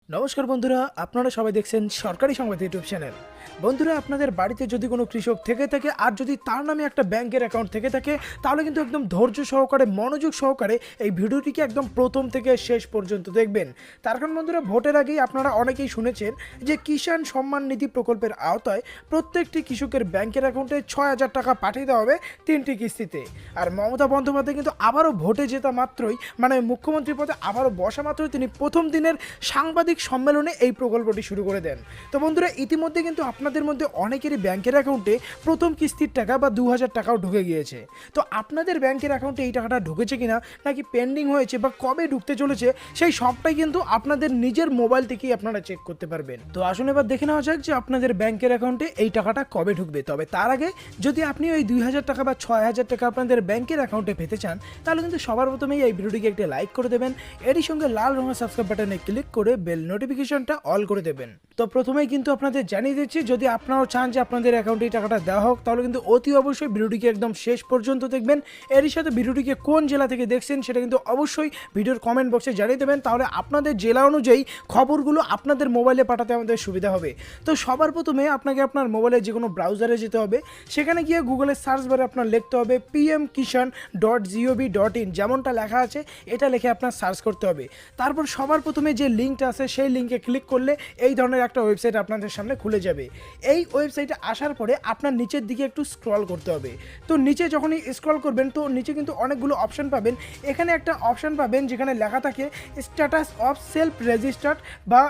নমস্কার বন্ধুরা, আপনারা সবাই দেখছেন সরকারি সংবাদ ইউটিউব চ্যানেল। বন্ধুরা, আপনাদের বাড়িতে যদি কোনো কৃষক থেকে থাকে আর যদি তার নামে একটা ব্যাংকের অ্যাকাউন্ট থেকে থাকে, তাহলে কিন্তু একদম ধৈর্য সহকারে, মনোযোগ সহকারে এই ভিডিওটিকে একদম প্রথম থেকে শেষ পর্যন্ত দেখবেন। তার কারণ বন্ধুরা, ভোটের আগেই আপনারা অনেকেই শুনেছেন যে কিষাণ সম্মান নিধি প্রকল্পের আওতায় প্রত্যেকটি কৃষকের ব্যাংকের অ্যাকাউন্টে 6,000 টাকা পাঠিয়ে দেওয়া হবে 3টি কিস্তিতে। আর মমতা বন্দ্যোপাধ্যায় কিন্তু আবারও ভোটে জেতা মাত্রই, মানে মুখ্যমন্ত্রী পদে আবারও বসা মাত্রই তিনি প্রথম দিনের সাংবাদিক সম্মেলনে এই প্রকল্পটি শুরু করে দেন। তো বন্ধুরা, ইতিমধ্যে কিন্তু আপনাদের মধ্যে অনেকেরই ব্যাংকের অ্যাকাউন্টে প্রথম কিস্তির টাকা বা 2,000 টাকাও ঢুকে গিয়েছে। তো আপনাদের ব্যাংকের অ্যাকাউন্টে এই টাকাটা ঢুকেছে কিনা, নাকি পেন্ডিং হয়েছে বা কবে ঢুকতে চলেছে, সেই সবটাই কিন্তু আপনাদের নিজের মোবাইল থেকেই আপনারা চেক করতে পারবেন। তো আসুন এবার দেখে নেওয়া যাক যে আপনাদের ব্যাংকের অ্যাকাউন্টে এই টাকাটা কবে ঢুকবে। তবে তার আগে যদি আপনি ওই 2,000 টাকা বা 6,000 টাকা আপনাদের ব্যাংকের অ্যাকাউন্টে পেতে চান, তাহলে কিন্তু সবার প্রথমেই এই ভিডিওটিকে একটা লাইক করে দেবেন, এরই সঙ্গে লাল রঙের সাবস্ক্রাইব বাটনে ক্লিক করে বেল নোটিফিকেশনটা অল করে দেবেন। তো প্রথমেই কিন্তু আপনাদের জানিয়ে দিচ্ছি, যদি আপনারাও চান যে আপনাদের অ্যাকাউন্টে এই টাকাটা দেওয়া হোক, তাহলে কিন্তু অতি অবশ্যই ভিডিওটিকে একদম শেষ পর্যন্ত দেখবেন। এরই সাথে ভিডিওটিকে কোন জেলা থেকে দেখছেন সেটা কিন্তু অবশ্যই ভিডিওর কমেন্ট বক্সে জানিয়ে দেবেন, তাহলে আপনাদের জেলা অনুযায়ী খবরগুলো আপনাদের মোবাইলে পাঠাতে আমাদের সুবিধা হবে। তো সবার প্রথমে আপনাকে আপনার মোবাইলে যে কোনো ব্রাউজারে যেতে হবে, সেখানে গিয়ে গুগলের সার্চ বারে আপনার লিখতে হবে pmkishan.gov.in, যেমনটা লেখা আছে এটা লিখে আপনার সার্চ করতে হবে। তারপর সবার প্রথমে যে লিঙ্কটা আছে সেই লিঙ্কে ক্লিক করলে এই ধরনের একটা ওয়েবসাইট আপনাদের সামনে খুলে যাবে। এই ওয়েবসাইটে আসার পরে আপনার নিচের দিকে একটু স্ক্রল করতে হবে। তো নিচে যখনই স্ক্রল করবেন, তো নিচে কিন্তু অনেকগুলো অপশন পাবেন। এখানে একটা অপশন পাবেন যেখানে লেখা থাকে স্ট্যাটাস অফ সেলফ রেজিস্টার্ড বা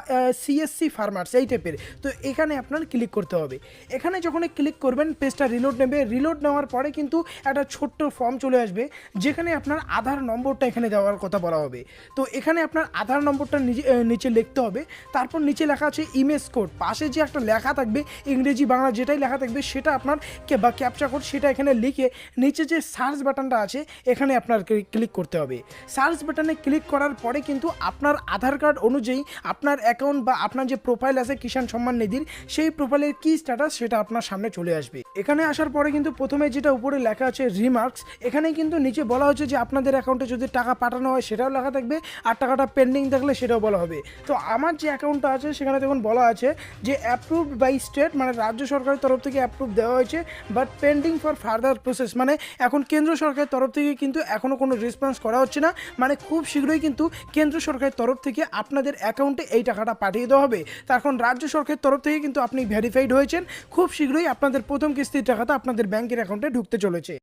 সিএসসি ফার্মার্স, এই টাইপের। তো এখানে আপনার ক্লিক করতে হবে। এখানে যখনই ক্লিক করবেন, পেজটা রিলোড নেবে। রিলোড নেওয়ার পরে কিন্তু একটা ছোট্ট ফর্ম চলে আসবে, যেখানে আপনার আধার নম্বরটা এখানে দেওয়ার কথা বলা হবে। তো এখানে আপনার আধার নম্বরটা নিচে লিখতে হবে। তারপর নিচে লেখা আছে ইমেজ কোড, পাশে যে একটা লেখা থাকবে ইংরেজি বাংলা যেটাই লেখা থাকবে সেটা আপনার বা ক্যাপচা কোড, সেটা এখানে লিখে নিচে যে সার্চ বাটনটা আছে এখানে আপনার ক্লিক করতে হবে। সার্চ বাটনে ক্লিক করার পরে কিন্তু আপনার আধার কার্ড অনুযায়ী আপনার অ্যাকাউন্ট বা আপনার যে প্রোফাইল আছে কিষাণ সম্মান নিধির, সেই প্রোফাইলের কি স্ট্যাটাস সেটা আপনার সামনে চলে আসবে। এখানে আসার পরে কিন্তু প্রথমে যেটা উপরে লেখা আছে রিমার্কস, এখানে কিন্তু নিচে বলা হচ্ছে যে আপনাদের অ্যাকাউন্টে যদি টাকা পাঠানো হয় সেটাও লেখা থাকবে, আর টাকাটা পেন্ডিং থাকলে সেটাও বলা হবে। তো আমার যে অ্যাকাউন্টটা আছে সেখানে দেখুন বলা আছে যে অ্যাপ্রুভড বাই স্টেট, মানে রাজ্য সরকারের তরফ থেকে অ্যাপ্রুভ দেওয়া হয়েছে, but pending for further process, মানে এখন কেন্দ্র সরকারের তরফ থেকে কিন্তু এখনও কোনো রেসপন্স করা হচ্ছে না। মানে খুব শীঘ্রই কিন্তু কেন্দ্র সরকারের তরফ থেকে আপনাদের অ্যাকাউন্টে এই টাকাটা পাঠিয়ে দেওয়া হবে। তখন রাজ্য সরকারের তরফ থেকে কিন্তু আপনি ভেরিফাইড হয়েছেন, খুব শীঘ্রই আপনাদের প্রথম কিস্তির টাকাটা আপনাদের ব্যাংকের অ্যাকাউন্টে ঢুকতে চলেছে।